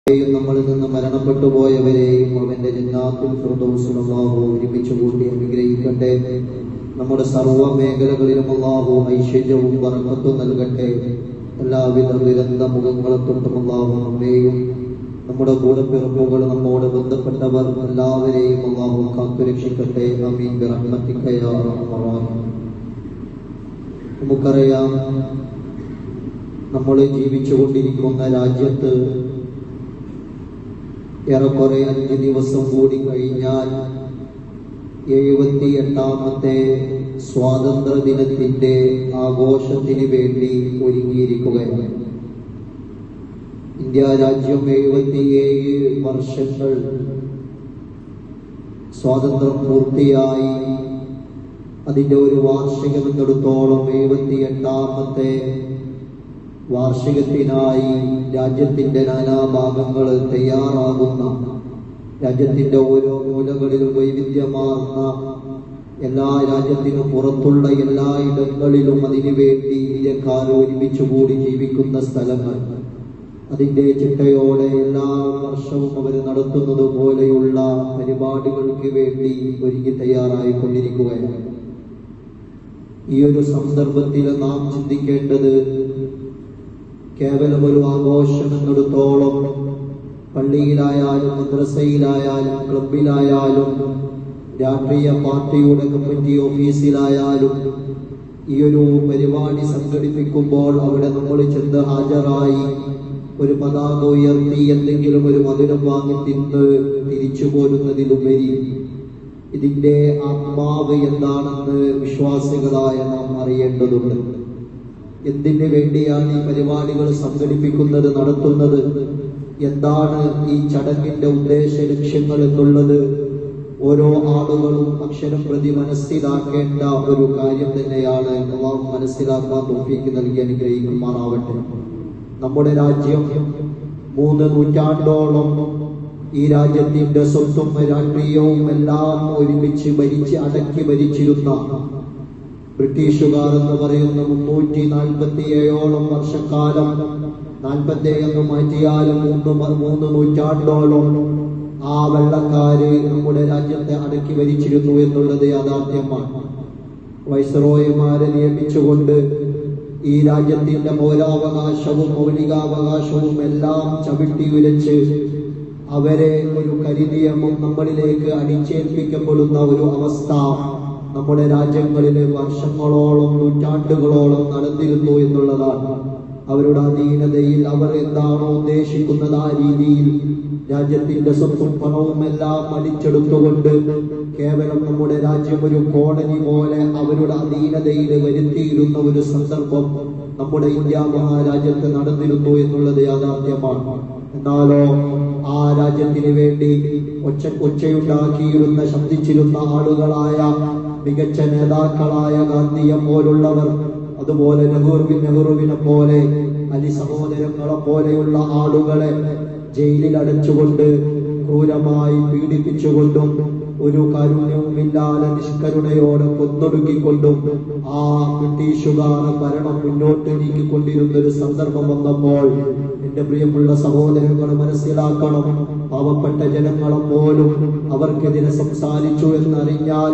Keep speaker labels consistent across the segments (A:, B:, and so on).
A: നമ്മളിൽ നിന്ന് മരണപ്പെട്ടു പോയവരെയും അവന്റെ ജന്നാത്തുൽ ഫിർദൗസിൽ അല്ലാഹു ഒരുമിച്ച് കൂട്ടി അനുഗ്രഹിക്കട്ടെ. നമ്മുടെ സർവ്വ മേഖലകളിലും അല്ലാഹു ഐശ്വര്യവും ബറക്കത്തും നൽകട്ടെ. എല്ലാവിധ ദുരന്ത മുഖങ്ങളെത്തൊട്ടും അല്ലാഹു നമ്മെയും നമ്മുടെ കൂടപ്പിറപ്പുകൾ നമ്മോട് ബന്ധപ്പെട്ടവർ എല്ലാവരെയും അല്ലാഹു കാത്തുരക്ഷിക്കട്ടെ. ആമീൻ ബിറഹ്മതിക യാ അർഹമർ റഹീം. നമുക്കറിയാം, നമ്മൾ ജീവിച്ചുകൊണ്ടിരിക്കുന്ന രാജ്യത്ത് ഏറെക്കുറെ 5 ദിവസം കൂടി കഴിഞ്ഞാൽ 78ാമത്തെ സ്വാതന്ത്ര്യ ദിനത്തിന്റെ ആഘോഷത്തിന് വേണ്ടി ഒരുങ്ങിയിരിക്കുകയാണ്. ഇന്ത്യ രാജ്യം 77 വർഷങ്ങൾ സ്വാതന്ത്ര്യം പൂർത്തിയായി. അതിന്റെ ഒരു വാർഷികമെന്നിടത്തോളം 78ാമത്തെ വാർഷികത്തിനായി രാജ്യത്തിന്റെ നാനാഭാഗങ്ങൾ തയ്യാറാകുന്ന, രാജ്യത്തിന്റെ ഓരോ മൂലകളിലും വൈവിധ്യമാർന്ന, എല്ലാ രാജ്യത്തിനും പുറത്തുള്ള എല്ലാ ഇടങ്ങളിലും അതിനുവേണ്ടി ഇന്ത്യക്കാർ ഒരുമിച്ചുകൂടി ജീവിക്കുന്ന സ്ഥലങ്ങൾ, അതിന്റെ ചിട്ടയോടെ എല്ലാ വർഷവും അവർ നടത്തുന്നത് പോലെയുള്ള പരിപാടികൾക്ക് വേണ്ടി ഒരുങ്ങി തയ്യാറായിക്കൊണ്ടിരിക്കുകയാണ്. ഈ ഒരു സന്ദർഭത്തിൽ നാം ചിന്തിക്കേണ്ടത്, കേവലം ഒരു ആഘോഷമെന്നിടത്തോളം പള്ളിയിലായാലും മദ്രസയിലായാലും ക്ലബിലായാലും രാഷ്ട്രീയ പാർട്ടിയുടെ കമ്മിറ്റി ഓഫീസിലായാലും ഈ ഒരു പരിപാടി സംഘടിപ്പിക്കുമ്പോൾ അവിടെ നമ്മൾ ചെന്ന് ഹാജരായി ഒരു പതാക ഉയർത്തി എന്തെങ്കിലും ഒരു മധുരം വാങ്ങി തിന്ന് തിരിച്ചു പോരുന്നതിലുപരി ഇതിന്റെ ആത്മാവ് എന്താണെന്ന് വിശ്വാസികളായ നാം അറിയേണ്ടതുണ്ട്. എന്തിനു വേണ്ടിയാണ് ഈ പരിപാടികൾ സംഘടിപ്പിക്കുന്നത്, നടത്തുന്നത്, എന്താണ് ഈ ചടങ്ങിന്റെ ഉദ്ദേശ ലക്ഷ്യങ്ങൾ എന്നുള്ളത് ഓരോ ആളുകളും അക്ഷരം പ്രതി മനസ്സിലാക്കേണ്ട ഒരു കാര്യം തന്നെയാണ്. അല്ലാഹു മനസ്സിലാക്കാൻ തൗഫീഖ് നൽകി അനുഗ്രഹിക്കുമാറാവട്ടെ. നമ്മുടെ രാജ്യം 3 നൂറ്റാണ്ടോളം ഈ രാജ്യത്തിന്റെ സ്വത്തും രാഷ്ട്രീയവും എല്ലാം ഒരുമിച്ച് അടക്കി ഭരിച്ചിരുന്ന ബ്രിട്ടീഷുകാർ എന്ന് പറയുന്ന 347ഓളം വർഷക്കാലം, 47 മാറ്റിയാലും 3 നൂറ്റാണ്ടോളം ആ വെള്ളക്കാര് നമ്മുടെ രാജ്യത്തെ അടക്കി ഭരിച്ചിരുന്നു എന്നുള്ളത് യാഥാർത്ഥ്യമാണ്. വൈസ്രോയിമാരെ നിയമിച്ചുകൊണ്ട് ഈ രാജ്യത്തിന്റെ പൗരാവകാശവും മൗലികാവകാശവും എല്ലാം ചവിട്ടി ഉരച്ച് അവരെ ഒരു കരിനിയമം നമ്മളിലേക്ക് അടിച്ചേൽപ്പിക്കപ്പെടുന്ന ഒരു അവസ്ഥ നമ്മുടെ രാജ്യങ്ങളിൽ വർഷങ്ങളോളം നൂറ്റാണ്ടുകളോളം നടന്നിരുന്നു എന്നുള്ളതാണ്. അവരുടെ അധീനതയിൽ അവർ എന്താണോ ഉദ്ദേശിക്കുന്നത് ആ രീതിയിൽ രാജ്യത്തിന്റെ സ്വത്തും പണവും എല്ലാം അടിച്ചെടുത്തുകൊണ്ട് കേവലം നമ്മുടെ രാജ്യം ഒരു കോളനി പോലെ അവരുടെ അധീനതയിൽ വരുത്തിയിരുന്ന ഒരു സന്ദർഭം നമ്മുടെ ഇന്ത്യ മഹാരാജ്യത്ത് നടന്നിരുന്നു എന്നുള്ളത് യാഥാർത്ഥ്യമാണ്. എന്നാലോ ആ രാജ്യത്തിന് വേണ്ടി ഒച്ചയുണ്ടാക്കിയിരുന്ന, ശബ്ദിച്ചിരുന്ന ആളുകളായ മികച്ച നേതാക്കളായ ഗാന്ധിയെ പോലുള്ളവർ, അതുപോലെ നെഹ്റുവിനെ പോലെ, അലി സഹോദരങ്ങളെ പോലെയുള്ള ആളുകളെ ജയിലിൽ അടച്ചുകൊണ്ട് ക്രൂരമായി പീഡിപ്പിച്ചുകൊണ്ടും ഒരു കാരുണ്യവുമില്ലാതെ നിഷ്കരുണയോടെ കൊന്നൊടുക്കിക്കൊണ്ടും ആ ബ്രിട്ടീഷുകാർ ഭരണം മുന്നോട്ട് നീക്കിക്കൊണ്ടിരുന്ന ഒരു സന്ദർഭം വന്നപ്പോൾ എന്റെ പ്രിയമുള്ള സഹോദരങ്ങൾ മനസ്സിലാക്കണം, പാവപ്പെട്ട ജനങ്ങളെ പോലും അവർക്കെതിരെ സംസാരിച്ചു എന്നറിഞ്ഞാൽ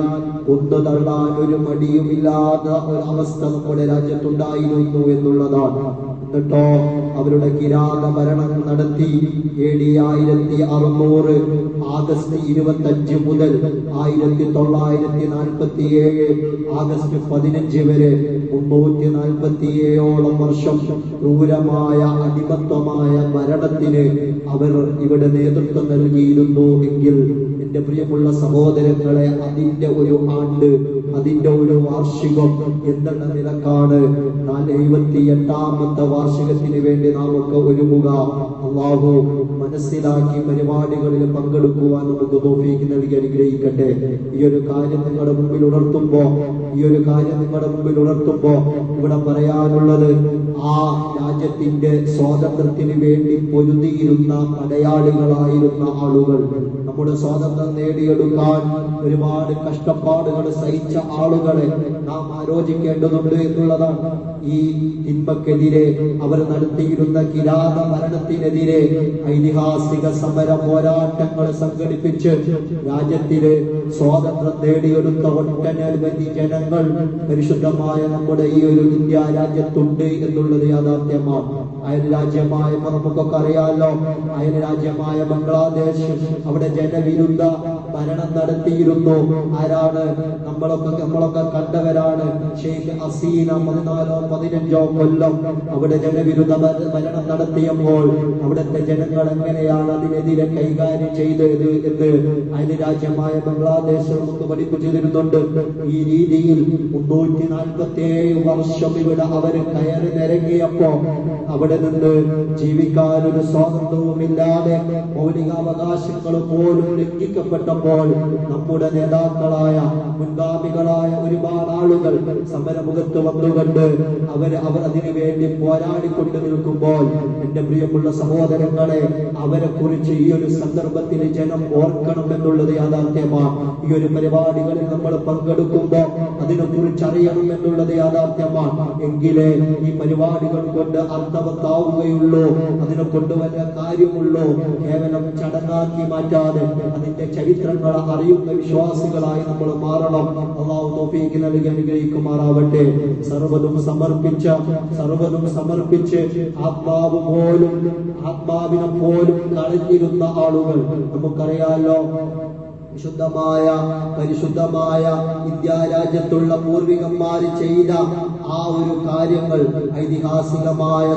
A: ഒന്ന് തള്ളാൻ ഒരു മടിയുമില്ലാത്ത ഒരു അവസ്ഥ നമ്മുടെ രാജ്യത്തുണ്ടായിരുന്നു എന്നുള്ളതാണ്. എന്നിട്ടോ അവരുടെ കിരാത ഭരണം നടത്തി AD 1600 ആഗസ്റ്റ് 25 മുതൽ 1947 ആഗസ്റ്റ് 15 വരെ 347ഓളം വർഷം ക്രൂരമായ അടിമത്വമായ ഭരണത്തിന് അവർ ഇവിടെ നേതൃത്വം നൽകിയിരുന്നു എങ്കിൽ എന്റെ പ്രിയമുള്ള സഹോദരങ്ങളെ, അതിന്റെ ഒരു ആണ്ട്, അതിന്റെ ഒരു വാർഷികം എന്നുള്ള നിലക്കാണ് 78ാമത്തെ വാർഷികത്തിന് വേണ്ടി നാം ഒക്കെ ഒരുങ്ങുക. അല്ലാഹു മനസ്സിലാക്കി പരിപാടികളിൽ പങ്കെടുക്കുവാൻ നമുക്ക് തൗഫീഖ് നൽകി അനുഗ്രഹിക്കട്ടെ. ഈ ഒരു കാര്യം നിങ്ങളുടെ മുമ്പിൽ ഉണർത്തുമ്പോ ഇവിടെ പറയാനുള്ളത്, ആ രാജ്യത്തിന്റെ സ്വാതന്ത്ര്യത്തിന് വേണ്ടി പൊരുതിയിരുന്ന പടയാളികളായിരുന്ന ആളുകൾ, നമ്മുടെ സ്വാതന്ത്ര്യം നേടിയെടുക്കാൻ ഒരുപാട് കഷ്ടപ്പാടുകൾ സഹിച്ച ആളുകളെ നാം ആലോചിക്കേണ്ടതുണ്ട് എന്നുള്ളതാണ്. ഈ തിന്മക്കെതിരെ അവർ നടത്തിയ നടത്തിയിരുന്ന കിരാത ഭരണത്തിനെതിരെ ഐതിഹാസിക സമര പോരാട്ടങ്ങൾ സംഘടിപ്പിച്ച് രാജ്യത്തിലെ സ്വാതന്ത്ര്യം നേടിയെടുത്ത ഒട്ടനവധി ജനങ്ങൾ പരിശുദ്ധമായ നമ്മുടെ ഈ ഒരു ഇന്ത്യ രാജ്യത്തുണ്ട് എന്നുള്ളത് യാഥാർത്ഥ്യമാണ്. അയൽ രാജ്യമായ നമുക്കൊക്കെ അറിയാമല്ലോ, അയൽ രാജ്യമായ ബംഗ്ലാദേശ്, അവിടെ ജനവിരുദ്ധ ഭരണം നടത്തിയിരുന്നു. ആരാണ്? നമ്മളൊക്കെ കണ്ടവരാണ്. ഷെയ്ഖ് ഹസീന 14-15 കൊല്ലം അവിടെ ജനവിരുദ്ധ ഭരണം നടത്തിയപ്പോൾ അവിടുത്തെ ജനങ്ങൾ എങ്ങനെയാണ് അതിനെതിരെ കൈകാര്യം ചെയ്തത് എന്ന് അയൽ രാജ്യമായ ബംഗ്ലാദേശ് നമുക്ക് പഠിപ്പിച്ചു തരുന്നുണ്ട്. ഈ രീതിയിൽ 347 വർഷം ഇവിടെ അവര് കയറി നിരങ്ങിയപ്പോ അവിടെ നിന്ന് ജീവിക്കാനൊരു സ്വാതന്ത്ര്യവുമില്ലാതെ മൗലികാവകാശങ്ങൾ പോലും ലംഘിക്കപ്പെട്ടപ്പോൾ നമ്മുടെ നേതാക്കളായ മുൻഗാമികളായ ഒരുപാട് ആളുകൾ സമരമുഖത്ത് വന്നുകൊണ്ട് അവർ അതിനു വേണ്ടി പോരാടിക്കൊണ്ട് നിൽക്കുമ്പോൾ എന്റെ പ്രിയമുള്ള സഹോദരങ്ങളെ, അവരെ കുറിച്ച് ഈ ഒരു സന്ദർഭത്തിൽ ജനം ഓർക്കണം എന്നുള്ളത് യാഥാർത്ഥ്യമാണ്. ഈ ഒരു പരിപാടികളിൽ നമ്മൾ പങ്കെടുക്കുമ്പോൾ അതിനെ കുറിച്ച് അറിയണം എന്നുള്ളത് യാഥാർത്ഥ്യമാണ്. എങ്കിലേ ഈ പരിപാടികൾ കൊണ്ട് അർത്ഥവത്താവുകയുള്ളൂ, അതിനെ കൊണ്ടുവരാൻ കാര്യമുള്ളൂ. കേവലം ചടങ്ങാക്കി മാറ്റാതെ അതിന്റെ ചരിത്രങ്ങൾ അറിയുന്ന വിശ്വാസികളായി നമ്മൾ മാറണം. അല്ലാഹു തൗഫീഖ് നൽകി അനുഗ്രഹിക്കുമാറാവട്ടെ. സർവ്വതും സമർപ്പിച്ച് ആത്മാവിനെ പോലും കളഞ്ഞിരുന്ന ആളുകൾ നമുക്കറിയാലോ. പരിശുദ്ധമായ ഇന്ത്യ രാജ്യത്തുള്ള പൂർവികന്മാർ ചെയ്ത ആ ഒരു കാര്യങ്ങൾ, ഐതിഹാസികമായ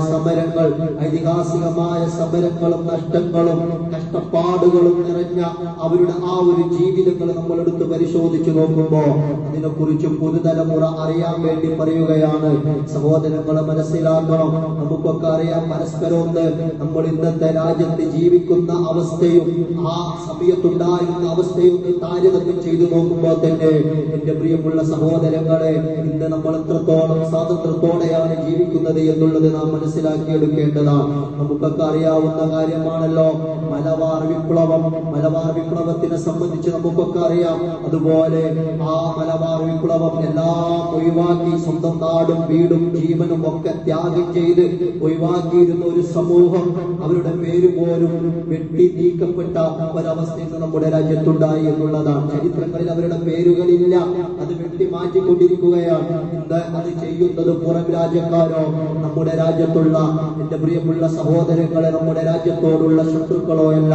A: സമരങ്ങളും നഷ്ടങ്ങളും കഷ്ടപ്പാടുകളും നിറഞ്ഞ അവരുടെ ആ ഒരു ജീവിതങ്ങൾ നമ്മളെടുത്ത് പരിശോധിച്ചു നോക്കുമ്പോൾ അതിനെക്കുറിച്ച് പുതുതലമുറ അറിയാൻ വേണ്ടി പറയുകയാണ്. സഹോദരങ്ങളെ മനസ്സിലാക്കണം. നമുക്കൊക്കെ അറിയാം പരസ്പരം നമ്മൾ ഇന്നത്തെ രാജ്യത്ത് ജീവിക്കുന്ന അവസ്ഥയും ആ സമയത്തുണ്ടായിരുന്ന അവസ്ഥയും താരതമ്യം ചെയ്തു നോക്കുമ്പോൾ തന്നെ എന്റെ പ്രിയമുള്ള സഹോദരങ്ങളെ, ഇന്ന് നമ്മൾ എത്രത്തോളം സ്വാതന്ത്ര്യത്തോടെയാണ് ജീവിക്കുന്നത് എന്നുള്ളത് നാം മനസ്സിലാക്കിയെടുക്കേണ്ടതാണ്. നമുക്കൊക്കെ അറിയാവുന്ന കാര്യമാണല്ലോ മലബാർ വിപ്ലവത്തിനെ സംബന്ധിച്ച് നമുക്കൊക്കെ അറിയാം. അതുപോലെ ആ മലബാർ വിപ്ലവം എല്ലാം ഒഴിവാക്കി സ്വന്തം നാടും വീടും ജീവനും ഒക്കെ ത്യാഗം ചെയ്ത് ഒഴിവാക്കിയിരുന്ന ഒരു സമൂഹം അവരുടെ പേര് പോലും വെട്ടി നീക്കപ്പെട്ട ഒരവസ്ഥ നമ്മുടെ രാജ്യത്തുണ്ടായി എന്നുള്ളതാണ്. ചരിത്രങ്ങളിൽ അവരുടെ പേരുകളില്ല, അത് വെട്ടി മാറ്റിക്കൊണ്ടിരിക്കുകയാണ്. ഇന്ന് അത് ചെയ്യുന്നത് പുറം രാജ്യക്കാരോ നമ്മുടെ രാജ്യത്തുള്ള എന്റെ പ്രിയമുള്ള സഹോദരങ്ങളെ, നമ്മുടെ രാജ്യത്തോടുള്ള ശത്രുക്കളോ അല്ല,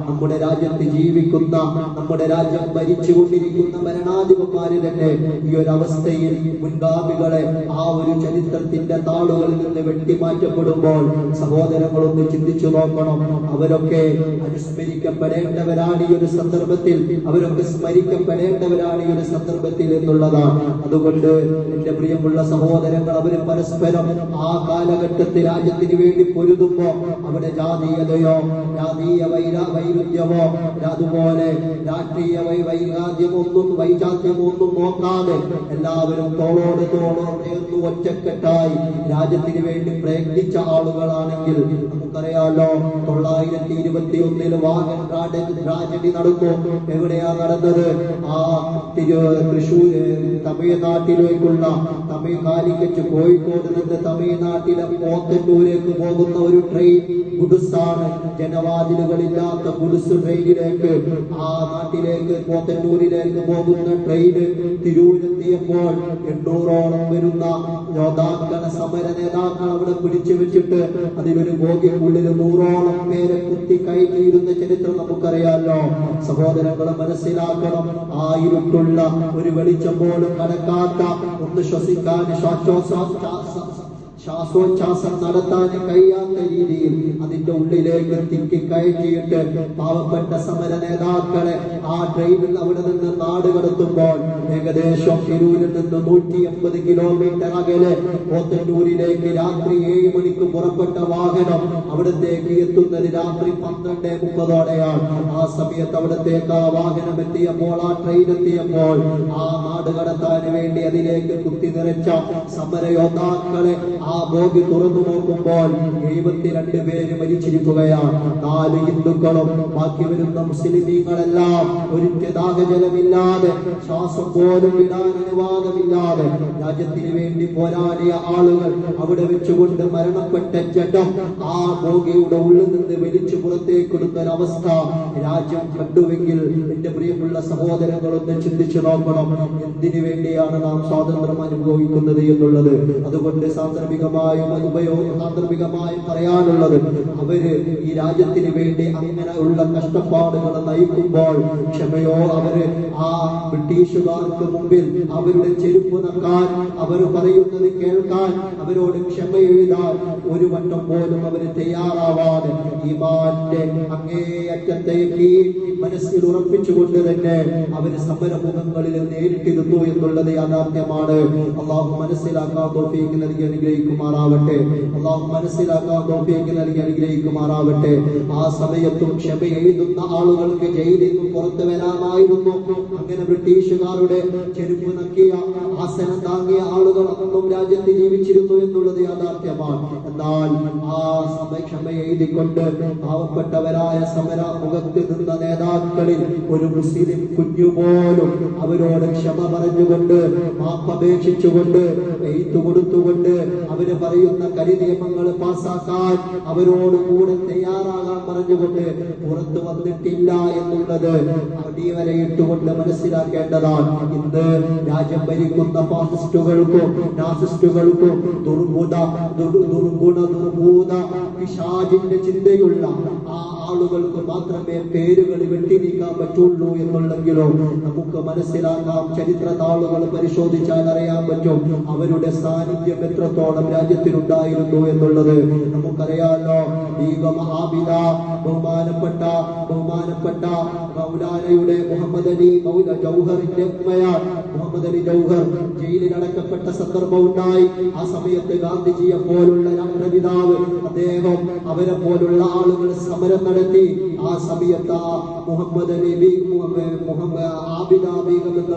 A: നമ്മുടെ രാജ്യത്ത് ജീവിക്കുന്ന, നമ്മുടെ രാജ്യം ഭരിച്ചുകൊണ്ടിരിക്കുന്ന ഭരണാധിപന്മാര് തന്നെ ഈ ഒരു അവസ്ഥയിൽ മുൻഗാമികളെ ആ ഒരു ചരിത്രത്തിന്റെ താളുകളിൽ നിന്ന് വെട്ടിമാറ്റപ്പെടുമ്പോൾ സഹോദരങ്ങളൊന്ന് ചിന്തിച്ചു നോക്കണം. അവരൊക്കെ അനുസ്മരിക്കപ്പെടേണ്ടവരാണ് ഈ ഒരു സന്ദർഭത്തിൽ, അവരൊക്കെ സ്മരിക്കപ്പെടേണ്ടവരാണ് ഈ ഒരു സന്ദർഭത്തിൽ എന്നുള്ളതാണ്. അതുകൊണ്ട് എന്റെ പ്രിയമുള്ള സഹോദരങ്ങൾ, അവര് പരസ്പരം ആ കാലഘട്ടത്തിൽ രാജ്യത്തിന് വേണ്ടി പൊരുതുമ്പോ അവിടെ ജാതീയതയോ ജാതീയ വൈരുദ്ധ്യമോ അതുപോലെ രാഷ്ട്രീയ വൈജാത്യമൊന്നും നോക്കാതെ എല്ലാവരും തോളോട് ചേർന്ന് ഒറ്റക്കെട്ടായി രാജ്യത്തിന് വേണ്ടി പ്രയത്നിച്ച ആളുകളാണെങ്കിൽ നമുക്കറിയാലോ 921 വാഗൻ ട്രാജഡി നടന്നു. എവിടെയാ നടന്നത്? ആ തൃശ്ശൂര് തമിഴ്നാട്ടിലേക്കുള്ള കാലിക്കറ്റ് കോഴിക്കോട് നിന്ന് തമിഴ്നാട്ടിലെ പോത്തന്നൂരേക്ക് പോകുന്ന ഒരു ട്രെയിൻ ഗുഡ്സാണ്. ജനവാതിലുകളില്ലാത്ത ഗുഡ്സ് ട്രെയിനിലേക്ക് ആ നാട്ടിലേക്ക് പോത്തന്നൂരിലേക്ക് പോകുന്ന ട്രെയിന് തിരൂരെത്തിയപ്പോൾ 800ഓളം വരുന്ന സമര നേതാക്കൾ അവിടെ പിടിച്ചു വെച്ചിട്ട് അതിലൊരു ബോഗിക്കുള്ളിൽ 100ഓളം പേരെ കുത്തി കയറ്റിയിരുന്ന ചരിത്രം നമുക്കറിയാമല്ലോ. സഹോദരങ്ങളെ മനസ്സിലാക്കണം. ആ ഇരുട്ടുള്ള ഒരു വെളിച്ചം പോലും കടക്കാത്ത, ഒന്ന് ശ്വസിക്കാൻ ശ്വാസോച്ഛ്വാസം നടത്താൻ കഴിയാത്ത രീതിയിൽ അതിന്റെ ഉള്ളിലേക്ക് തിക്കി കയറ്റിയിട്ട് പാവപ്പെട്ട സമര നേതാക്കളെ ആ ട്രെയിനിൽ അവിടെ നിന്ന് നാട് കടത്തുമ്പോൾ ഏകദേശം തിരൂരിൽ നിന്ന് 180 കിലോമീറ്റർ അകലെ പോത്തന്നൂരിലേക്ക് രാത്രി 7 മണിക്ക് പുറപ്പെട്ട വാഹനം അവിടത്തേക്ക് എത്തുന്നത് രാത്രി 12:30ഓടെയാണ്. ആ സമയത്ത് അവിടത്തേക്ക് ആ വാഹനം എത്തിയപ്പോൾ, ആ ട്രെയിൻ എത്തിയപ്പോൾ ആ നാട് കടത്താൻ വേണ്ടി അതിലേക്ക് കുത്തി നിറച്ച സമരയോദ്ധാക്കളെ ആ ബോഗി തുറന്നു നോക്കുമ്പോൾ 72 പേര് മരിച്ചു വെച്ചിരിക്കുകയാണ്. 4 ഹിന്ദുക്കളും ബാക്കി വരുന്ന മുസ്ലിമീങ്ങളെല്ലാം ഒരിറ്റ ദാഹജലമില്ലാതെ ശ്വാസം പോലും വിടാൻ അനുവാദമില്ലാതെ രാജ്യത്തിന് വേണ്ടി പോരാടിയ ആളുകൾ അവിടെ വെച്ചുകൊണ്ട് മരണപ്പെട്ട ജഡം ആ ബോഗിയുടെ ഉള്ളിൽ നിന്ന് വലിച്ചു പുറത്തേക്കിടുന്ന ഒരവസ്ഥ രാജ്യം കണ്ടുവെങ്കിൽ എന്റെ പ്രിയമുള്ള സഹോദരങ്ങളൊന്ന് ചിന്തിച്ചു നോക്കണം. എന്തിനു വേണ്ടിയാണ് നാം സ്വാതന്ത്ര്യം അനുഭവിക്കുന്നത് എന്നുള്ളത്. അതുകൊണ്ട് സാന്ദർഭികമായും സാന്ദർഭികമായും പറയാനുള്ളത്, അവര് ഈ രാജ്യത്തിന് വേണ്ടി അങ്ങനെ ഉള്ള കഷ്ടപ്പാടുകൾ നയിക്കുമ്പോൾ ക്ഷമയോ അവര് ആ ബ്രിട്ടീഷുകാർക്ക് മുമ്പിൽ അവരുടെ ചെരുപ്പ് നക്കാൻ, അവർ പറയുന്നത് കേൾക്കാൻ, അവരോട് ക്ഷമ എഴുതാൻ ഒരു വട്ടം പോലും അവര് തയ്യാറാവാതെ ഈമാന്റെ അങ്ങേയറ്റത്തേക്ക് മനസ്സിൽ ഉറപ്പിച്ചുകൊണ്ട് തന്നെ അവര് സമരമുഖങ്ങളിൽ നേരിട്ടിരുന്നു എന്നുള്ളത് യാഥാർത്ഥ്യമാണ്. അള്ളാഹു മനസ്സിലാക്കാൻ തൗഫീഖ് നൽകി അനുഗ്രഹിക്കുമാറാവട്ടെ. അള്ളാഹു മനസ്സിലാക്കാൻ തൗഫീഖ് നൽകി അനുഗ്രഹിക്കുമാറാവട്ടെ. ആ സമയത്തും ക്ഷമ എഴുതുന്ന ആളുകൾക്ക് ജയിലിൽ നിന്ന് പുറത്തു വരാമായിരുന്നു. അങ്ങനെ ബ്രിട്ടീഷുകാരുടെ ചെരുപ്പ് നക്കിയ ആസനം താങ്ങിയ ആളുകൾ അന്നും രാജ്യത്ത് ജീവിച്ചിരുന്നു എന്നുള്ളത് യാഥാർത്ഥ്യമാണ്. എന്നാൽ ആ ക്ഷമ എഴുതിക്കൊണ്ട് പാവപ്പെട്ടവരായ സമര മുഖത്ത് നിന്ന നേതാക്കളിൽ ഒരു മുസ്ലിം കുഞ്ഞുപോലും അവരോട് ക്ഷമ പറഞ്ഞുകൊണ്ട് മാപ്പപേക്ഷിച്ചുകൊണ്ട് എഴുത്തു കൊടുത്തുകൊണ്ട് അവര് പറയുന്ന കരിനിയമങ്ങൾ പാസാക്കാൻ അവരോട് കൂടെ തയ്യാറാകാൻ പറഞ്ഞുകൊണ്ട് പുറത്തു വന്നിട്ടില്ല എന്നുള്ളത് അടിവരെ ഇട്ടുകൊണ്ട് മനസ്സിലാക്കേണ്ടതാണ്. ഇന്ന് രാജ്യം ഭരിക്കുന്ന ഫാസിസ്റ്റുകൾക്കും നാസിസ്റ്റുകൾക്കും ദുർഭൂത പിശാചിന്റെ ചിന്തയുള്ള ആ ആളുകൾക്ക് മാത്രമേ പേരുകൾ വെട്ടിനീക്കാൻ പറ്റുള്ളൂ എന്നുള്ളെങ്കിലോ നമുക്ക് മനസ്സിലാക്കാം. ചരിത്ര താളുകൾ പരിശോധിച്ചാൽ അറിയാൻ പറ്റും അവരുടെ സാന്നിധ്യം എത്രത്തോളം രാജ്യത്തിനുണ്ടായിരുന്നു എന്നുള്ളത്. നമുക്കറിയാലോ, ബീഗം ആബിദ ബഹുമാനപ്പെട്ട മൗലാനയുടെ മുഹമ്മദ് അലി ജൗഹറിന്റെ ഉമ്മയാണ്. മുഹമ്മദ് അലി ജൗഹർ ജയിലിൽ അടക്കപ്പെട്ട സന്ദർഭം ഉണ്ടായി. ആ സമയത്ത് ഗാന്ധിജിയെ പോലുള്ള രാഷ്ട്രപിതാവ് അദ്ദേഹം അവരെ പോലുള്ള ആളുകൾ സമരം നടത്തി. ആ സമയത്ത് മുഹമ്മദ് അലി ആബിദ ബീഗം എന്ന്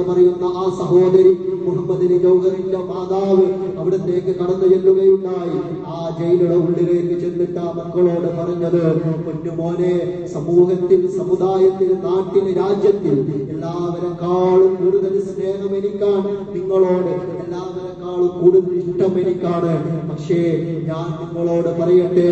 A: പറയുന്ന ആ സഹോദരി മുഹമ്മദ് അലി ജൗഹറിന്റെ മാതാവ് അവിടത്തേക്ക് കടന്നു ചെല്ലുകയുണ്ടായി. ആ ജയിലിയുടെ ഉള്ളിലേക്ക് ചെന്നിട്ട് ആ മക്കളോട് പറഞ്ഞത്, പൊന്നുമോനെ, സമൂഹത്തിൽ, സമുദായത്തിൽ, നാട്ടിൽ, രാജ്യത്തിൽ എല്ലാവരെക്കാളും കൂടുതൽ സ്നേഹം എനിക്കാണ് നിങ്ങളോട്, എല്ലാവരെക്കാളും കൂടുതൽ ഇഷ്ടം എനിക്കാണ്. പക്ഷേ ഞാൻ നിങ്ങളോട് പറയട്ടെ,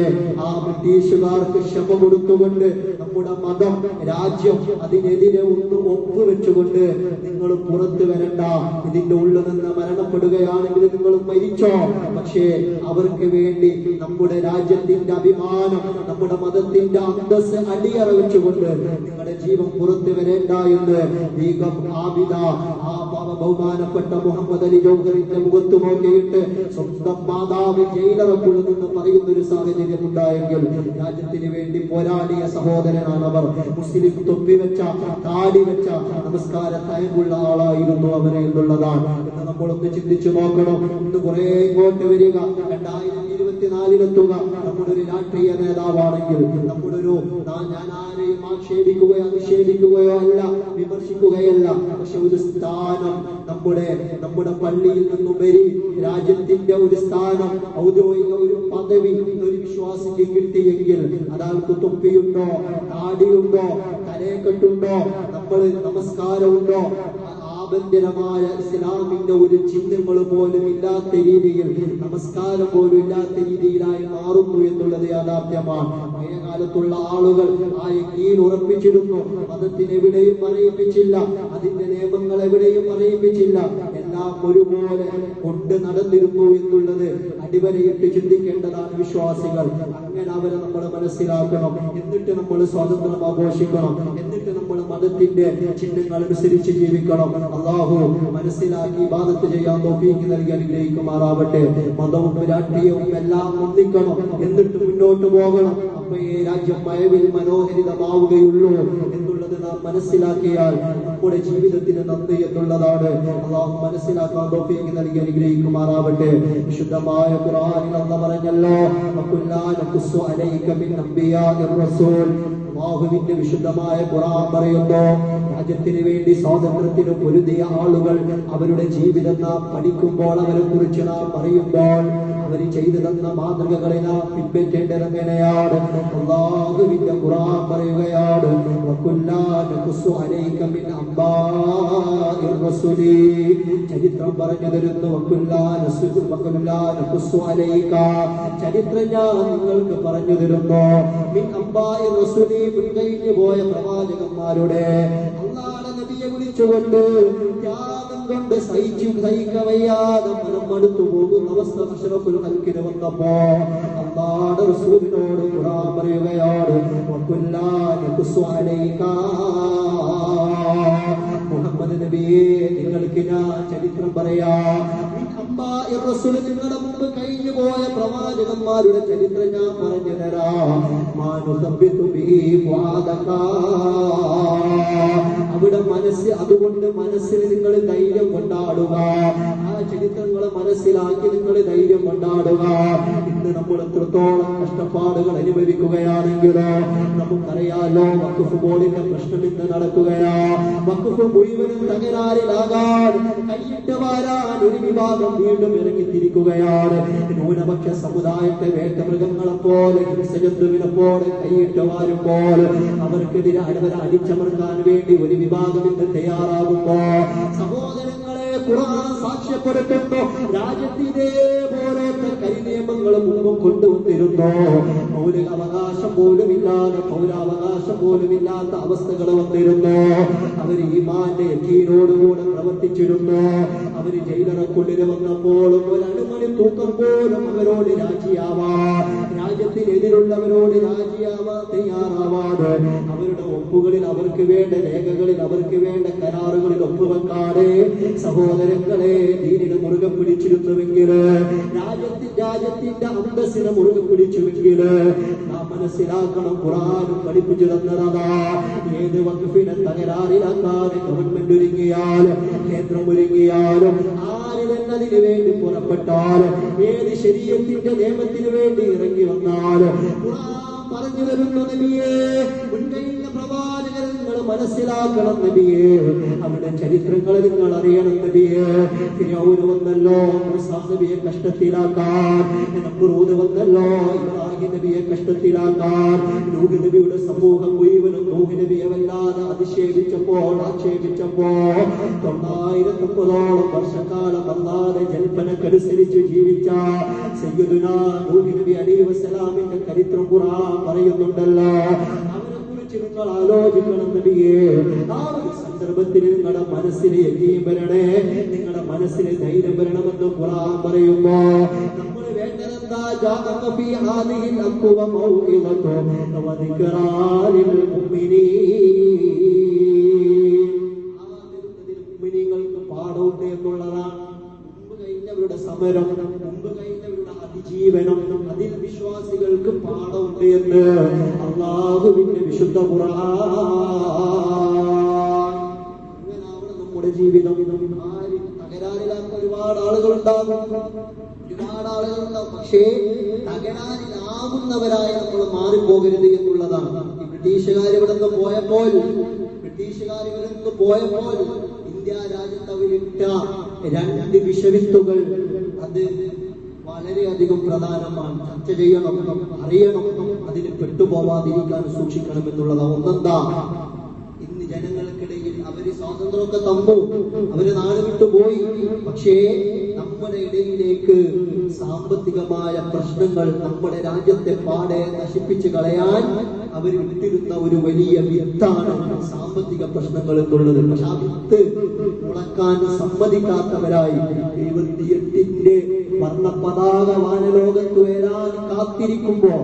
A: ആ ബ്രിട്ടീഷുകാർക്ക് ക്ഷമ കൊടുത്തുകൊണ്ട് നമ്മുടെ മതം, രാജ്യം അതിനെതിരെ ഒന്ന് ഒപ്പുവെച്ചുകൊണ്ട് നിങ്ങൾ പുറത്തു വരണ്ട. ഇതിന്റെ ഉള്ളിൽ നിന്ന് മരണപ്പെടുകയാണെങ്കിൽ നിങ്ങൾ മരിച്ചോ. പക്ഷേ അവർക്ക് വേണ്ടി നമ്മുടെ രാജ്യത്തിന്റെ അഭിമാനം, നമ്മുടെ മതത്തിന്റെ അന്തസ് അടിയറ വെച്ചുകൊണ്ട് നിങ്ങളുടെ ജീവൻ പുറത്തു വരേണ്ട എന്ന് ബീഗം ആബിദ ആ ബഹുമാനപ്പെട്ട മുഹമ്മദ് അലി ജൗഹറിന്റെ മുഖത്ത് നോക്കിയിട്ട് സ്വന്തം മാതാവ് ജയിലറക്കുള്ളിൽ നിന്ന് പറയുന്ന ഒരു സാഹചര്യം ഉണ്ടായെങ്കിൽ രാജ്യത്തിന് വേണ്ടി പോരാടിയ സഹോദരനാണവർ. മുസ്ലിം തൊപ്പി വെച്ച, താടി വെച്ച, നമസ്കാര തയവുള്ള ആളായിരുന്നു അവരെ എന്നുള്ളതാണ്. എന്ന് നമ്മളൊന്ന് ചിന്തിച്ചു നോക്കണം. ഇന്ന് കുറെ ഇങ്ങോട്ട് വരിക, 2024 നമ്മുടെ ഒരു രാഷ്ട്രീയ നേതാവാണെങ്കിൽ ഞാൻ ആരെയും ആക്ഷേപിക്കുകയോ നിഷേധിക്കുകയോ അല്ല, വിമർശിക്കുകയല്ല. പക്ഷെ ഒരു സ്ഥാനം നമ്മുടെ പള്ളിയിൽ നിന്നുപരി രാജ്യത്തിന്റെ ഒരു സ്ഥാനം, ഔദ്യോഗിക ഒരു പദവി ഒരു വിശ്വാസിക്ക് കിട്ടിയെങ്കിൽ അതാൾക്ക് തൊപ്പിയുണ്ടോ, താടിയുണ്ടോ, തലയെക്കെട്ടുണ്ടോ, നമസ്കാരമുണ്ടോ, ആഭ്യന്തരമായ ഇസ്ലാമിന്റെ ഒരു ചിഹ്നങ്ങൾ പോലും ഇല്ലാത്ത രീതിയിൽ, നമസ്കാരം പോലും ഇല്ലാത്ത രീതിയിലായി മാറുന്നു എന്നുള്ളത് യാഥാർത്ഥ്യമാണ്. പഴയ കാലത്തുള്ള ആളുകൾ ആ യഖീൻ ഉറപ്പിച്ചിരുന്നു. മതത്തിന് എവിടെയും പറയിപ്പിച്ചില്ല, അതിന്റെ നിയമങ്ങൾ എവിടെയും പറയിപ്പിച്ചില്ല, എല്ലാം ഒരുപോലെ കൊണ്ട് നടന്നിരുന്നു എന്നുള്ളത് അടിവരയിട്ട് ചിന്തിക്കേണ്ടതാണ് വിശ്വാസികൾ. അങ്ങനെ അവരെ നമ്മൾ മനസ്സിലാക്കണം. എന്നിട്ട് നമ്മൾ സ്വാതന്ത്ര്യം ആഘോഷിക്കണം. എന്നിട്ട് നമ്മൾ മതത്തിന്റെ ചിഹ്നങ്ങൾ അനുസരിച്ച് ജീവിക്കണം. അള്ളാഹു മനസ്സിലാക്കി ഇബാദത്ത് ചെയ്യാൻ തൗഫീഖ് നൽകി അനുഗ്രഹിക്കുമാറാവട്ടെ. മതവും രാഷ്ട്രീയവും എല്ലാം ഒന്നിക്കണം, എന്നിട്ട് മുന്നോട്ട് പോകണം. അപ്പോഴേ രാജ്യം മഴവിൽ മനോഹരിതമാവുകയുള്ളൂ എന്നുള്ളത് നാം മനസ്സിലാക്കിയാൽ നമ്മുടെ ജീവിതത്തിന് നന്ദി എന്നുള്ളതാണ്. അള്ളാഹു മനസ്സിലാക്കാൻ തൗഫീഖ് നൽകി അനുഗ്രഹിക്കുമാറാവട്ടെ. വിശുദ്ധമായ ഖുർആനിൽ അല്ലാഹു പറഞ്ഞല്ലോ, വകുല്ലാനഖുസ്സു അലൈക മിൻ അംബിയാഇർ റസൂൽ. അല്ലാഹുവിന്റെ വിശുദ്ധമായ ഖുർആൻ പറയുന്നു, രാജ്യത്തിന് വേണ്ടി സ്വാതന്ത്ര്യത്തിന് പൊരുതിയ ആളുകൾ അവരുടെ ജീവിതം നാം പഠിക്കുമ്പോൾ, അവരെ കുറിച്ച് നാം പറയുമ്പോൾ അവർ ചെയ്തു തന്ന മാതൃകകളെ നാം പിൻപറ്റേണ്ടത് എങ്ങനെയാണ്? അല്ലാഹുവിന്റെ ഖുർആൻ പറയുകയാണ്, വകുല്ലാ നഖുസ്സു അലൈക മിൻ അംബാഇർ റസൂലി. ചരിത്രം പറഞ്ഞു തരുന്നു. വകുല്ലാ നഖുസ്സു അലൈക, ചരിത്രം ഞാൻ നിങ്ങൾക്ക് പറഞ്ഞു തരുന്നു. മിൻ അംബാഇർ റസൂലി, മുൻകഴിഞ്ഞു പോയ പ്രവാചകന്മാരുടെ. അല്ലാഹുവിന്റെ നബിയെ വിളിച്ചുകൊണ്ട് ത്യാഗം കൊണ്ട് സഹിക്കവയ്യാതെ മനം മടുത്തു പോകുന്ന അവസ്ഥ അഷ്റഫുൽ ഖൽഖിന് വന്നപ്പോ അല്ലാഹുവിന്റെ റസൂലിനോട് ഖുർആൻ പറയുകയാണ്, വകുല്ലാ നഖുസ്സു അലൈക. മുഹമ്മദ് നബിയെ, നിങ്ങൾക്ക് ഞാൻ ചരിത്രം പറയാം. നിങ്ങളുടെ മുമ്പ് കഴിഞ്ഞു പോയ പ്രവാചകന്മാരുടെ ചരിത്രം ഞാൻ പറഞ്ഞു തരാം. അവിടെ മനസ്സ്, അതുകൊണ്ട് മനസ്സിൽ നിങ്ങൾ ധൈര്യം കൊണ്ടാടുക. ആ ചരിത്രങ്ങളെ മനസ്സിലാക്കി നിങ്ങൾ ധൈര്യം കൊണ്ടാടുക. ഇന്ന് നമ്മൾ എത്രത്തോളം കഷ്ടപ്പാടുകൾ അനുഭവിക്കുകയാണെങ്കിലോ നമുക്കറിയാലോ, വഖഫ് ബോർഡിന്റെ പ്രശ്നം ഇന്ന് നടക്കുകയാ. വഖഫ് മുഴുവനും തകരാറിലാകാൻ, കൈയിട്ട് വാരാൻ ഒരു വിഭാഗം വീണ്ടും ഇറങ്ങിത്തിരിക്കുകയാണ്. ന്യൂനപക്ഷ സമുദായത്തെ വേട്ടമൃഗങ്ങളെ പോലെ, ഹിംസജന്തുവിനെ പോലെ കൈയിട്ട് വാരുമ്പോൾ അവർക്കെതിരെ അവരെ അടിച്ചമർത്താൻ വേണ്ടി ഒരു വിഭാഗം ഇന്ന് തയ്യാറാകുമ്പോ, സഹോദരങ്ങളെ, ഖുർആൻ സാക്ഷ്യപ്പെടുത്തുന്നു, രാജ്യത്തിനെ പോലത്തെ കരിനിയമങ്ങൾ മുമ്പും കൊണ്ടുവന്നിരുന്നു. മൗലിക അവകാശം പോലുമില്ലാതെ, പൗരാവകാശം പോലുമില്ലാത്ത അവസ്ഥകൾ വന്നിരുന്നു. അവർ ഈമാന്റെ യക്കീനോടുകൂടെ പ്രവർത്തിച്ചിരുന്നു. അവര് ജയിലറക്കുള്ളിൽ വന്നപ്പോഴും ഒരു അണുമണി തൂക്കം പോലും അവരോട് രാജിയാവാൻ, രാജ്യത്തിനെതിരുള്ളവരോട് രാജിയാവാൻ തയ്യാറാവാതെ, അവരുടെ ഒപ്പുകളിൽ, അവർക്ക് വേണ്ട രേഖകളിൽ, അവർക്ക് വേണ്ട കരാറുകളിൽ ഒപ്പുവെക്കാതെ സഹോദരങ്ങളെ ദീനിനെ മുറുകെ പിടിച്ചിരുന്നുവെങ്കിൽ, രാജ്യത്തിന്റെ അന്തസ്സിനെ മുറുകെ പിടിച്ചുവെങ്കിൽ നാം മനസ്സിലാക്കണം, ഖുർആനും പഠിപ്പിച്ചു തന്നതാ. ഏത് വഖഫിനെ തകരാറിലാക്കാതെ ഗവൺമെന്റ് ഒരുങ്ങിയാൽ, കേന്ദ്രം ഒരുങ്ങിയാലും, ആര് തന്നെ അതിനു വേണ്ടി പുറപ്പെട്ടാൽ, ഏത് ശരീഅത്തിന്റെ നിയമത്തിന് വേണ്ടി ഇറങ്ങി വന്നാൽ, ഖുർആൻ പറഞ്ഞു തരുന്നു, നബിയെ, മുൻകഴിഞ്ഞ പ്രവാചകർ നിങ്ങൾ മനസ്സിലാക്കണം നബിയെ, അവരുടെ ചരിത്രങ്ങൾ നിങ്ങൾ അറിയണം നബിയെ. ഫിർഔൻ വന്നല്ലോ മൂസാ നബിയെ കഷ്ടത്തിലാക്കാൻ, നമ്രൂദ് വന്നല്ലോ ഇബ്രാഹിം നബിയെ കഷ്ടത്തിലാക്കാൻ, നൂഹ് നബിയുടെ സമൂഹം മുഴുവനും നൂഹ് നബിയെ വല്ലാതെ അധിക്ഷേപിച്ചപ്പോൾ, ആക്ഷേപിച്ചപ്പോ 950 വർഷക്കാലം അല്ലാതെ ജൽപ്പനക്കനുസരിച്ച് ജീവിച്ച സയ്യിദുനാ നൂഹ് നബി അലൈഹി വസല്ലമിന്റെ ചരിത്രം ഖുർആൻ പറയുന്നുണ്ടല്ലോ. അവരെ കുറിച്ച് നിങ്ങൾ ആലോചിക്കണം നബിയെ. ആ ഒരു സന്ദർഭത്തിൽ നിങ്ങളുടെ മനസ്സിന് യഖീൻ വരണേ, നിങ്ങളുടെ മനസ്സിന് ധൈര്യം വരണമെന്ന് ഖുർആൻ പറയുമ്പോ നമ്മൾ വേണ്ടതെന്താ? ജാഅക ഫീ ഹാദിഹിൽ അഖ്വ മൗഇദതു വദിക്റാ ലിൽ മുഅ്മിനീൻ. മുഅ്മിനീങ്ങൾക്ക് പാഠമുണ്ട് എന്നുള്ളതാണ്. മുമ്പ് കഴിഞ്ഞവരുടെ സമരം, മുമ്പ് കഴിഞ്ഞവരുടെ അതിജീവനം, അതിൽ വിശ്വാസികൾക്ക് പാഠമുണ്ട് എന്ന് അല്ലാഹുവിന്റെ വിശുദ്ധ ഖുർആൻ. അങ്ങനാവണം നമ്മുടെ ജീവിതം. ആരും തകരാറിലാക്കാൻ ഒരുപാട് ആളുകളുണ്ടാകും, ഒരുപാട് ആളുകളുണ്ടാകും. പക്ഷേ തകരാറിലാകുന്നവരായി നമ്മൾ മാറിപ്പോകരുത് എന്നുള്ളതാണ്. ഈ ബ്രിട്ടീഷുകാർ ഇവിടെ നിന്ന് പോയപ്പോൾ, ഇന്ത്യ രാജ്യത്ത് അവരിട്ട 2 വിഷവിത്തുകൾ, അത് വളരെയധികം പ്രധാനമാണ്. ചർച്ച ചെയ്യണം, അറിയണം, അതിൽ പെട്ടുപോവാതിരിക്കാൻ സൂക്ഷിക്കണം എന്നുള്ളതാണ്. ഒന്നെന്താ? ഇന്ന് ജനങ്ങൾക്കിടയിൽ അവര് സ്വാതന്ത്ര്യമൊക്കെ തന്നു, അവര് നാട് വിട്ടുപോയി. പക്ഷേ നമ്മുടെ ഇടയിലേക്ക് സാമ്പത്തികമായ പ്രശ്നങ്ങൾ നമ്മുടെ രാജ്യത്തെ പാടെ നശിപ്പിച്ചു കളയാൻ അവർ വിട്ടിരുന്ന ഒരു വലിയ വിത്താണ് സാമ്പത്തിക പ്രശ്നങ്ങൾ എന്നുള്ളത്. പക്ഷെ ആ വിത്ത് മുളക്കാൻ സമ്മതിക്കാത്തവരായി 78ന്റെ വർണ്ണ പതാക വാനലോകത്ത് വരാൻ കാത്തിരിക്കുമ്പോ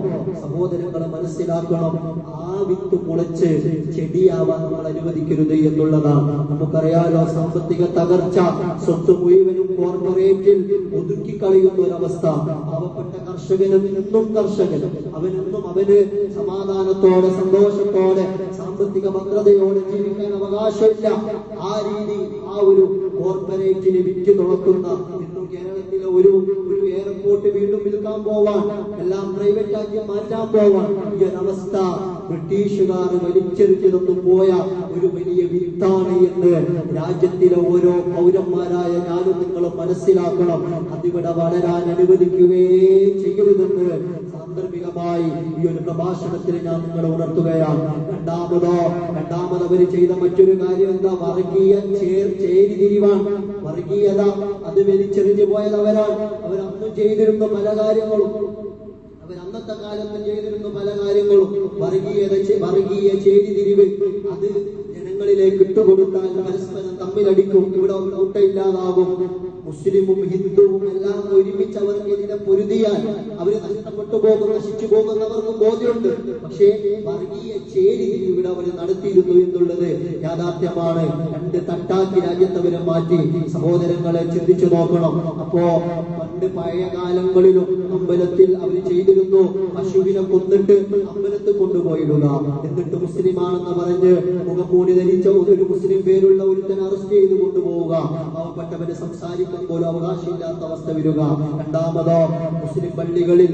A: സഹോദരങ്ങളെ മനസ്സിലാക്കണം, ആ വിത്ത് മുളച്ച് ചെടിയാവാൻ നമ്മൾ അനുവദിക്കരുത് എന്നുള്ളതാണ്. നമുക്കറിയാലോ, സാമ്പത്തിക തകർച്ച, സ്വത്ത് മുഴുവനും കോർപ്പറേറ്റിൽ ഒതുക്കിക്കളയുന്ന ഒരവസ്ഥ. പാവപ്പെട്ട കർഷകനും എന്നും കർഷകൻ, അവനെന്നും അവന് സമാധാനത്തോടെ, സന്തോഷത്തോടെ, സാമ്പത്തിക ഭദ്രതയോടെ ജീവിക്കാൻ അവകാശമില്ല. ആ രീതി, ആ ഒരു കോർപ്പറേറ്റിന് വിറ്റ് തുളക്കുന്ന, ഇന്നും കേരളത്തിലെ ഒരു എയർപോർട്ട് വീണ്ടും വിൽക്കാൻ പോവാൻ, എല്ലാം പ്രൈവറ്റ് ആക്കി മാറ്റാൻ പോവാൻ. ഈ ഒരവസ്ഥ ബ്രിട്ടീഷുകാർ വലിച്ചെറിഞ്ഞു തന്നു പോയ ഒരു വലിയ വിത്താണ് എന്ന് രാജ്യത്തിലെ ഓരോ പൗരന്മാരായ ഞാനും നിങ്ങളും മനസ്സിലാക്കണം. അതിവിടെ വളരാൻ അനുവദിക്കുകയേ ചെയ്യരുതെന്ന് സാന്ദർഭികമായി ഈ ഒരു പ്രഭാഷണത്തിൽ ഞാൻ നിങ്ങളെ ഉണർത്തുകയാണ്. രണ്ടാമത് അവർ ചെയ്ത മറ്റൊരു കാര്യം എന്താ? വർഗീയ ചേരിതിരിവാണ്. വർഗീയത അത് വലിച്ചെറിഞ്ഞു പോയത് അവരാണ്. അവരന്നും ചെയ്തിരുന്ന പല കാര്യങ്ങളും, അന്നത്തെ കാലത്ത് ചെയ്തിരുന്ന പല കാര്യങ്ങളും വർഗീയ ചേരിതിരിവ് അത് ജനങ്ങളിലേക്ക് ഇട്ടുകൊടുത്താൽ പരസ്പരം തമ്മിലടിക്കും, ഇവിടെ കൂട്ടയില്ലാതാകും. മുസ്ലിമും ഹിന്ദുവും എല്ലാം ഒരുമിച്ച് അവർക്കെതിരെ പൊരുതിയാൽ അവര് നഷ്ടപ്പെട്ടു പോകും, നശിച്ചു പോകുന്നവർക്കും ബോധ്യമുണ്ട്. പക്ഷേ വർഗീയ ചേരിതിരിവ് ഇവിടെ അവർ നടത്തിയിരുന്നു എന്നുള്ളത് യാഥാർത്ഥ്യമാണ്. രണ്ട് തട്ടാക്കി രാജ്യത്തവരെ മാറ്റി. സഹോദരങ്ങളെ ചിന്തിച്ചു നോക്കണം. അപ്പോ പണ്ട് പഴയ കാലങ്ങളിലും അമ്പലത്തിൽ അവർ ചെയ്തിരുന്നു, പശുവിനെ കൊന്നിട്ട് അമ്പലത്തിൽ കൊണ്ടുപോയിടുക. എന്നിട്ട് മുസ്ലിമാണെന്ന് പറഞ്ഞ് മുഖംമൂടി ധരിച്ച ഒരു മുസ്ലിം പേരുള്ള ഒരുത്തനെ അറസ്റ്റ് ചെയ്ത് കൊണ്ടുപോവുക. പാവപ്പെട്ടവര് സംസാരിക്കാൻ പോലും അവകാശമില്ലാത്ത അവസ്ഥ വരിക. രണ്ടാമതോ മുസ്ലിം പള്ളികളിൽ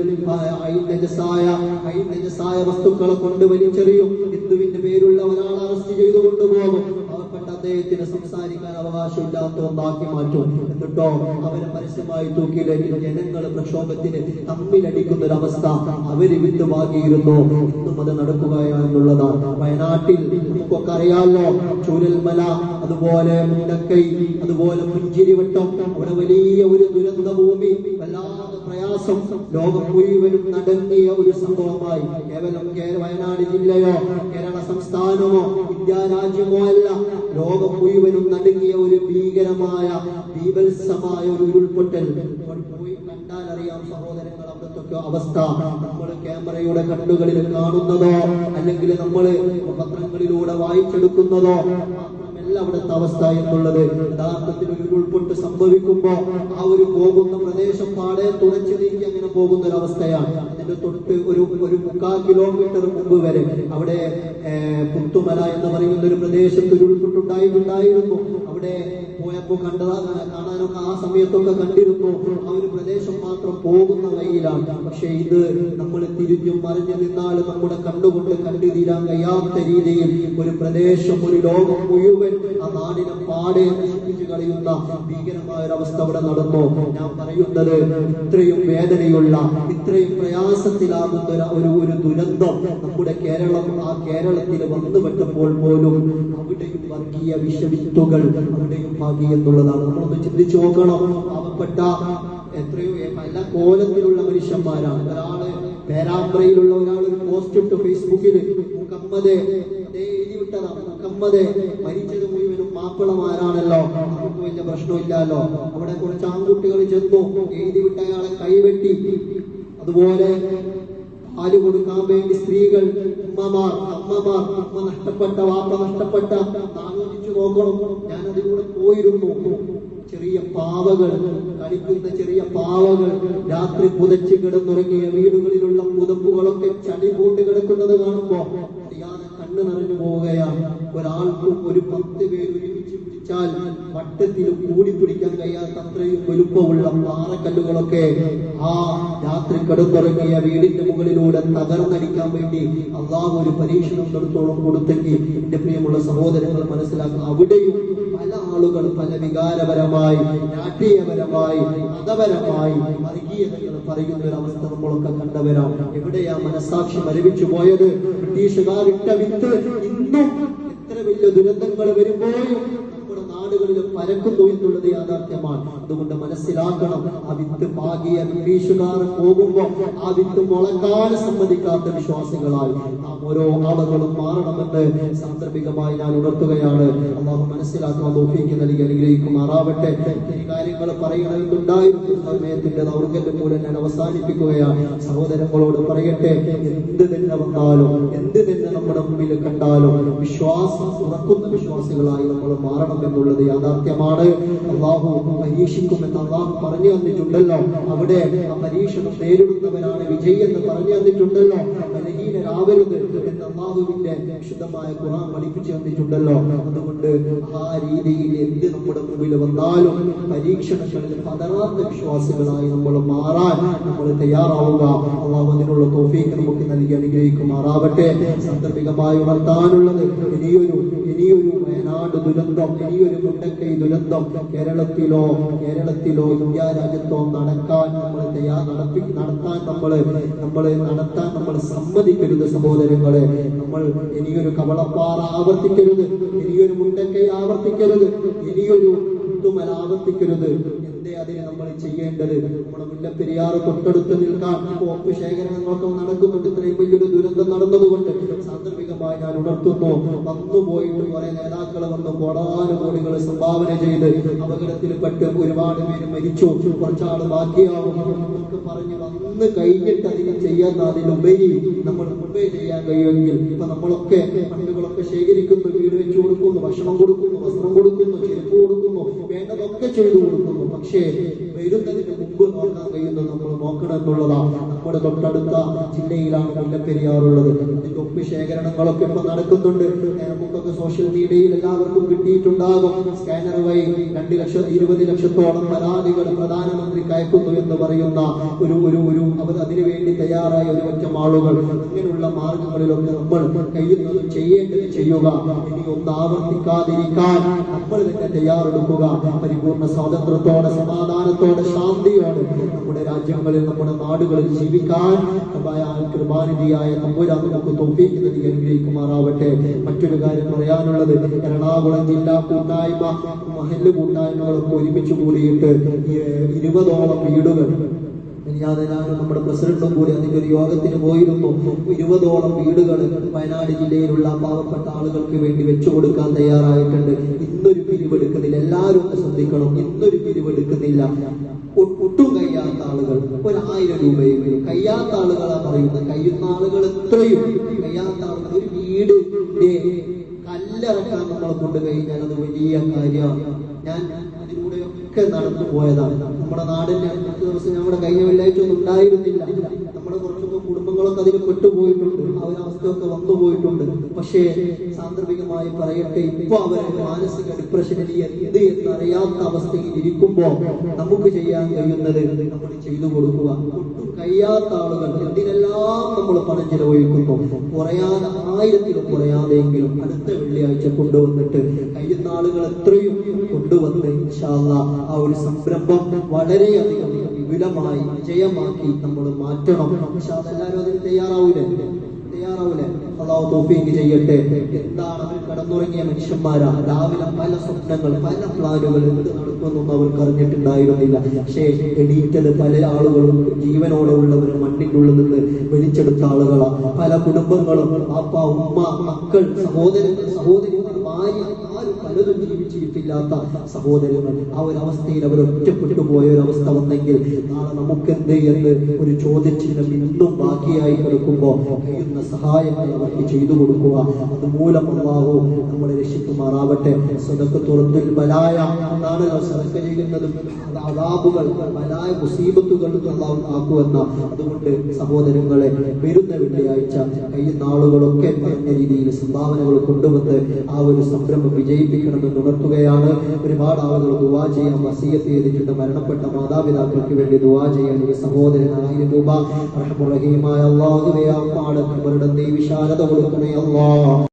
A: നജസായ വസ്തുക്കളെ കൊണ്ട് വലിച്ചെറിയും. ഹിന്ദുവിന്റെ പേരുള്ള ഒരാളെ അറസ്റ്റ് ചെയ്തു കൊണ്ടുപോകും. പാവപ്പെട്ട അദ്ദേഹത്തിന് സംസാരിക്കാൻ അവകാശമില്ലാത്ത ഒന്നാക്കി മാറ്റും. എന്നിട്ടോ അവരെ പരസ്യമായി തൂക്കിലേറ്റി ജനങ്ങൾ പ്രക്ഷോഭത്തിന് തമ്മിലടിക്കുന്ന ഒരു അവസ്ഥ അവര് വിട്ടുവാങ്ങിയിരുന്നു. ഇന്നും അത് നടക്കുകയാണെന്നുള്ളതാണ്. വയനാട്ടിൽ നമുക്കൊക്കെ അറിയാമല്ലോ, ചൂരൽമല, അതുപോലെ മുണ്ടക്കൈ, അതുപോലെ പുഞ്ചിരിവട്ടം, അവിടെ വലിയ ഒരു ദുരന്ത ഭൂമി, വല്ലാതെ പ്രയാസം, ലോകം മുഴുവനും നടങ്ങിയ ഒരു സംഭവമായി. കേവലം വയനാട് ജില്ലയോ കേരള സംസ്ഥാനമോ ഇന്ത്യ രാജ്യമോ അല്ല, ലോകം മുഴുവനും നടുങ്ങിയ ഒരു ഭീകരമായ ബീഭത്സമായ ഒരു ഉരുൾപൊട്ടൽ. പോയി കണ്ടാൽ അറിയാം സഹോദരങ്ങൾ, അവിടത്തൊക്കെ അവസ്ഥ നമ്മൾ ക്യാമറയുടെ കണ്ണുകളിൽ കാണുന്നതോ അല്ലെങ്കിൽ നമ്മൾ പത്രങ്ങളിലൂടെ വായിച്ചെടുക്കുന്നതോ അവിടുത്തെ അവസ്ഥ എന്നുള്ളത്. യഥാർത്ഥത്തിൽ ഒരു ഉരുൾപൊട്ട് സംഭവിക്കുമ്പോ ആ ഒരു പോകുന്ന പ്രദേശം പാടെ തുറച്ചു നീക്കി അങ്ങനെ പോകുന്ന ഒരു അവസ്ഥയാണ്. അതിന്റെ തൊട്ട് ഒരു 3/4 കിലോമീറ്റർ മുമ്പ് വരെ അവിടെ പുത്തുമല എന്ന് പറയുന്ന ഒരു പ്രദേശത്ത് ഉരുൾപൊട്ടുണ്ടായിട്ടുണ്ടായിരുന്നു. അവിടെ പോയപ്പോ കാണാനൊക്കെ ആ സമയത്തൊക്കെ കണ്ടിരുന്നു. ആ ഒരു പ്രദേശം മാത്രം പോകുന്ന വഴിയിലാണ്. പക്ഷെ ഇത് നമ്മൾ തിരിഞ്ഞും മറിഞ്ഞു നിന്നാൽ നമ്മുടെ കണ്ണുകൊണ്ട് കണ്ടു തീരാൻ കഴിയാത്ത രീതിയിൽ ഒരു പ്രദേശം, ഒരു ലോകം മുഴുവൻ ആ നാടിനെ പാടെ നശിപ്പിച്ചു കളയുന്ന ഭീകരമായ ഒരു അവസ്ഥ അവിടെ നടന്നു. ഞാൻ പറയുന്നത്, ഇത്രയും വേദനയുള്ള, ഇത്രയും പ്രയാസത്തിലാകുന്ന ഒരു ദുരന്തം നമ്മുടെ കേരളത്തിൽ വന്നുപെട്ടപ്പോൾ പോലും അവിടെയും വർഗീയ വിഷവിത്തുകൾ അവിടെയും ഭാഗി എന്നുള്ളതാണ്. നമ്മളൊന്ന് ചിന്തിച്ചു നോക്കണം. പാവപ്പെട്ട എത്രയോ പല കോലത്തിലുള്ള മനുഷ്യന്മാരാണ്. ഒരാള് പേരാമ്പ്രയിലുള്ള ഒരാൾ ഒരു പോസ്റ്റ് ഇട്ടു ഫേസ്ബുക്കില്, മുഹമ്മദ് എഴുതി വിട്ടതാണ്, മുഹമ്മദ് മരിച്ചത് മുഴുവനും മാപ്പിളമാരാണല്ലോ, നമുക്ക് വലിയ പ്രശ്നമില്ലല്ലോ. അവിടെ കുറച്ച് ആൺകുട്ടികൾ ചെന്നു, എഴുതി വിട്ട അയാളെ കൈവെട്ടി. അതുപോലെ പാല് കൊടുക്കാൻ വേണ്ടി സ്ത്രീകൾ, അമ്മമാർ, അമ്മ നഷ്ടപ്പെട്ട, വാപ്പ നഷ്ടപ്പെട്ട, ആലോചിച്ചു നോക്കണം. ഞാൻ അതിലൂടെ പോയിരുന്നു. ചെറിയ പാവകൾ, കളിക്കുന്ന ചെറിയ പാവകൾ, രാത്രി പുതച്ച് കിടന്നുറങ്ങിയ വീടുകളിലുള്ള പുതപ്പുകളൊക്കെ ചളി പൂണ്ട് കിടക്കുന്നത് കാണുമ്പോ അറിയാതെ കണ്ണ് നിറഞ്ഞു പോവുകയാണ്. ഒരാൾക്കും ഒരു 10 പേര് ഒരുമിച്ച് പിടിച്ചാൽ വട്ടത്തിൽ കൂടിപ്പിടിക്കാൻ കഴിയാത്ത അത്രയും വലുപ്പമുള്ള പാറക്കല്ലുകളൊക്കെ ആ രാത്രി കിടന്നുറങ്ങിയ വീടിന്റെ മുകളിലൂടെ തകർന്നടിക്കാൻ വേണ്ടി അള്ളാഹു ഒരു പരീക്ഷണം നടത്തോളം കൊടുത്തെങ്കിൽ എന്റെ പ്രിയമുള്ള സഹോദരങ്ങൾ മനസ്സിലാക്കുക, അവിടെയും പല ആളുകൾ പല വികാരപരമായി, രാഷ്ട്രീയപരമായി, മതപരമായി വർഗീയതകൾ പറയുന്ന ഒരു അവസ്ഥ നമ്മളൊക്കെ കണ്ടവരാണ്. എവിടെയാ മനസാക്ഷി മരവിച്ചു പോയത്? ബ്രിട്ടീഷുകാർ ഇട്ട വിത്ത് ഇന്നും എത്ര വലിയ ദുരന്തങ്ങൾ വരുമ്പോഴും നമ്മുടെ നാടുകളിൽ പരക്കുന്നു എന്നുള്ളത് യാഥാർത്ഥ്യമാണ്. അതുകൊണ്ട് മനസ്സിലാക്കണം, ആ വിത്ത് പാകിയ ബ്രിട്ടീഷുകാർ പോകുമ്പോ ആ വിത്ത് മുളക്കാൻ സമ്മതിക്കാത്ത വിശ്വാസികളായി നാം ഓരോ ആളുകളും മാറണമെന്ന് സാന്ദർഭികമായി ഞാൻ ഉണർത്തുകയാണ്. അള്ളാഹു മനസ്സിലാക്കാൻ തൗഫീഖ് നൽകി അനുഗ്രഹിക്കുമാറാവട്ടെ. ഈ കാര്യങ്ങൾ പറയണമെന്നുണ്ടായിരുന്നു, സമയത്തിന്റെ ദൗർഘ്യം മൂലം ഞാൻ അവസാനിപ്പിക്കുകയാണ്. സഹോദരങ്ങളോട് പറയട്ടെ, എന്ത് തന്നെ വന്നാലും, എന്ത് തന്നെ നമ്മുടെ മുമ്പിൽ കണ്ടാലും വിശ്വാസം തുറക്കുന്ന വിശ്വാസികളായി നമ്മൾ മാറണം എന്നുള്ളത് യാഥാർത്ഥ്യമാണ്. അള്ളാഹു പരീക്ഷിക്കുമെന്ന് അള്ളാഹു പറഞ്ഞു തന്നിട്ടുണ്ടല്ലോ. അവിടെ ആ പരീക്ഷണം നേരിടുന്നവരാണ് വിജയി എന്ന് പറഞ്ഞു തന്നിട്ടുണ്ടല്ലോ. ബലഹീനരാവരുത് എന്ന് അള്ളാഹു അള്ളാഹുവിന്റെ വിശുദ്ധമായ ഖുർആൻ പഠിപ്പിച്ചു തന്നിട്ടുണ്ടല്ലോ. അതുകൊണ്ട് ആ രീതിയിൽ എന്ത് നമ്മുടെ മുമ്പിൽ വന്നാലും പരീക്ഷണങ്ങളിൽ പതറാത്ത വിശ്വാസികളായി നമ്മൾ മാറാൻ നമ്മൾ തയ്യാറാവുക. അള്ളാഹു അതിനുള്ള തൗഫീഖ് നമുക്ക് നൽകി അനുഗ്രഹിക്കുമാറാവട്ടെ. സാന്ദർഭികമായി ഉണർത്താനുള്ളത് ഇനിയൊരു വയനാട് ദുരന്തം, ഇനിയൊരു മുണ്ടക്കൈ ദുരന്തം കേരളത്തിലോ ഇന്ത്യ രാജ്യത്തോ നടത്താൻ നമ്മൾ സമ്മതിക്കരുത് സഹോദരങ്ങളെ. നമ്മൾ ഇനിയൊരു കവളപ്പാറ ആവർത്തിക്കരുത്, ഇനിയൊരു മുണ്ടക്കൈ ആവർത്തിക്കരുത്, ഇനിയൊരു പുത്തുമല ആവർത്തിക്കരുത്. എന്തേ അതിന് നമ്മൾ ചെയ്യേണ്ടത്? നമ്മുടെ മുല്ലപ്പെരിയാർ തൊട്ടടുത്ത് നിൽക്കാൻ ഒപ്പ് ശേഖരണങ്ങളൊക്കെ നടക്കുന്നുണ്ട്. ഇത്രയും വലിയൊരു ദുരന്തം നടന്നതുകൊണ്ട് സാന്ദർഭികമായി ഞാൻ ഉണർത്തുന്നു, വന്നുപോയിട്ട് കുറെ നേതാക്കൾ വന്ന് കോടാനുകോടികൾ സംഭാവന ചെയ്ത് അപകടത്തിൽപ്പെട്ട് ഒരുപാട് പേര് മരിച്ചു, കുറച്ചാൾ ബാക്കിയാവും എന്നൊക്കെ പറഞ്ഞ് വന്ന് കഴിഞ്ഞിട്ട് അതിന് അതിലുപരി നമ്മൾ മുമ്പേ ചെയ്യാൻ കഴിയുമെങ്കിൽ ഇപ്പൊ നമ്മളൊക്കെ ഫണ്ടുകളൊക്കെ ശേഖരിക്കുന്നു, വീട് വെച്ചു കൊടുക്കുന്നു, ഭക്ഷണം കൊടുക്കുന്നു, വസ്ത്രം കൊടുക്കുന്നു, ചെരുപ്പ് കൊടുക്കുന്നു, വേണ്ടതൊക്കെ ചെയ്തു കൊടുക്കുന്നു. പക്ഷേ വരുന്നതിന് മുമ്പ് നോക്കാൻ കഴിയുന്നത് നമ്മൾ നോക്കണം എന്നുള്ളതാണ്. നമ്മുടെ തൊട്ടടുത്ത ജില്ലയിലാണ് മുല്ലപ്പെരിയാറുള്ളത്. അതിന്റെ ഒപ്പ് ശേഖരണങ്ങളൊക്കെ ഇപ്പൊ നടക്കുന്നുണ്ട്. നമുക്കൊക്കെ സോഷ്യൽ മീഡിയയിൽ എല്ലാവർക്കും കിട്ടിയിട്ടുണ്ടാകും. സ്കാനർ വഴി 20 ലക്ഷത്തോളം പരാതികൾ പ്രധാനമന്ത്രിക്ക് അയക്കുന്നു എന്ന് പറയുന്ന അവർ അതിനുവേണ്ടി തയ്യാറായ ഒരു ലക്ഷം ആളുകൾ. ഇങ്ങനെയുള്ള മാർഗങ്ങളിലൊക്കെ നമ്മൾ കഴിയുന്നത് ചെയ്യേണ്ടത് ചെയ്യുക. ഇനി ഒന്ന് ആവർത്തിക്കാതിരിക്കാൻ നമ്മൾ തന്നെ തയ്യാറെടുക്കുക. പരിപൂർണ്ണ സ്വാതന്ത്ര്യത്തോടെ, സമാധാനത്തോടെ, ശാന്തിയോടെ നമ്മുടെ രാജ്യങ്ങളിൽ, നമ്മുടെ നാടുകളിൽ ജീവിക്കാൻ കൃപാനിധിയായ തമ്പുരാൻ നമുക്ക് തൗഫീഖ് നൽകി അനുഗ്രഹിക്കുമാറാവട്ടെ. മറ്റൊരു കാര്യം പറയാനുള്ളത്, എറണാകുളം ജില്ലാ കൂട്ടായ്മ, മഹല്ല് കൂട്ടായ്മകളൊക്കെ ഒരുമിച്ച് കൂടിയിട്ട് 20ഓളം വീടുകൾ, ഞാനും നമ്മുടെ പ്രസിഡന്റും കൂടി അതിന്റെ ഒരു യോഗത്തിന് പോയിരുന്നു. 20ഓളം വീടുകൾ വയനാട് ജില്ലയിലുള്ള പാവപ്പെട്ട ആളുകൾക്ക് വേണ്ടി വെച്ചു കൊടുക്കാൻ തയ്യാറായിട്ടുണ്ട്. ഇന്നൊരു പിരിവെടുക്കുന്നില്ല. എല്ലാവരും ഒന്ന് ശ്രദ്ധിക്കണം, ഇന്നൊരു പിരിവെടുക്കുന്നില്ല. ഒട്ടും കഴിയാത്ത ആളുകൾ 1000 രൂപയെങ്കിലും, കഴിയാത്ത ആളുകളാ പറയുന്നത്. കഴിയുന്ന ആളുകൾ എത്രയും, കഴിയാത്ത ആളുകൾ ഒരു വീടിന്റെ കല്ലിറക്കാൻ നമ്മളെ കൊണ്ട് കഴിഞ്ഞാൽ അത് വലിയ കാര്യമാണ്. ഞാൻ അതിലൂടെയൊക്കെ നടന്നു പോയതാണ്. നമ്മുടെ നാടിന്റെ അടുത്ത ദിവസം നമ്മുടെ കഴിഞ്ഞ വെള്ളിയാഴ്ച ഒന്നും ഉണ്ടായിരുന്നില്ല. നമ്മുടെ കുറച്ചൊക്കെ കുടുംബങ്ങളൊക്കെ അതിൽ പെട്ടുപോയിട്ടുണ്ട്, ആ ഒരു അവസ്ഥയൊക്കെ വന്നുപോയിട്ടുണ്ട്. പക്ഷേ സാന്ദർഭികമായി പറയട്ടെ, ഇപ്പൊ അവരുടെ മാനസിക ഡിപ്രഷനിൽ എന്ത് എന്നറിയാത്ത അവസ്ഥയിൽ ഇരിക്കുമ്പോ നമുക്ക് ചെയ്യാൻ കഴിയുന്നത് നമ്മൾ ചെയ്തു കൊടുക്കുക. ഒട്ടും കഴിയാത്ത ആളുകൾ എന്തിനെല്ലാം നമ്മൾ പണം ചെലവഴിക്കുന്നു. കുറയാതെ 1000-ലും കുറയാതെയെങ്കിലും അടുത്ത വെള്ളിയാഴ്ച കൊണ്ടുവന്നിട്ട് കഴിയുന്ന ആളുകൾ എത്രയും കൊണ്ടുവന്ന് ഇൻഷാ അല്ലാഹ് ആ ഒരു സംരംഭം വളരെയധികം വിപുലമായി വിജയമാക്കി നമ്മൾ മാറ്റണം. പക്ഷെ അതെല്ലാവരും അതിന് തയ്യാറാവൂലേ? അള്ളാഹു തൗഫീഖ് ചെയ്യട്ടെ. എന്താണ് അവർ കടന്നുറങ്ങിയ മനുഷ്യന്മാരാ. രാവിലെ പല സ്വപ്നങ്ങൾ, പല പ്ലാനുകൾ എന്ത് നടക്കുമെന്നൊന്നും അവർക്ക് അറിഞ്ഞിട്ടുണ്ടായിരുന്നില്ല. പക്ഷേ എണീറ്റത് പല ആളുകളും ജീവനോടെ ഉള്ളവർ മണ്ണിനുള്ളിൽ നിന്ന് വലിച്ചെടുത്ത ആളുകളാണ്. പല കുടുംബങ്ങളും, പാപ്പ, ഉമ്മ, മക്കൾ, സഹോദരിമാർ, ഭാര്യ, ആരും പലതും ജീവിച്ചിരിപ്പില്ലാത്ത സഹോദരങ്ങൾ. ആ ഒരു അവസ്ഥയിൽ അവർ ഒറ്റപ്പെട്ടു പോയ ഒരു അവസ്ഥ വന്നെങ്കിൽ നാളെ നമുക്കെന്ത് എന്ന് ഒരു ചോദ്യചിഹ്നം ഇന്നും ബാക്കിയായി കിടക്കുമ്പോൾ കഴിയുന്ന സഹായങ്ങൾ അവർക്ക് ചെയ്തു കൊടുക്കുക. അതുമൂലം അല്ലാഹു നമ്മളെ രക്ഷിക്കുമാറാവട്ടെ. സദഖത്തുൽ ബലായ എന്നാണല്ലോ സദഖ ചെയ്യുന്നതും അദാബുകൾ, ബലായ മുസീബത്തുകൾ അല്ലാഹു ആക്കുമെന്ന. അതുകൊണ്ട് സഹോദരങ്ങളെ, വരുന്ന വെള്ളിയാഴ്ച കഴിയുന്ന ആളുകളൊക്കെ പറഞ്ഞ രീതിയിൽ സംഭാവനകൾ കൊണ്ടുവന്ന് ആ ഒരു സംരംഭം വിജയിപ്പിക്കണമെന്ന് ഉണർത്തുകയാണ്. ഒരുപാട് ആളുകൾ ദുആ ചെയ്യാൻ വസിയത്ത് ചെയ്തിട്ടുണ്ട്. മരണപ്പെട്ട മാതാപിതാക്കൾക്ക് വേണ്ടി ദുആ ചെയ്യാൻ ഒരു സഹോദരൻ 1000 രൂപ റഹ്മാൻ റഹീമായ അല്ലാഹുവേ അവരുടെ നീ വിശാലത കൊടുക്കണേ അല്ലാഹ്.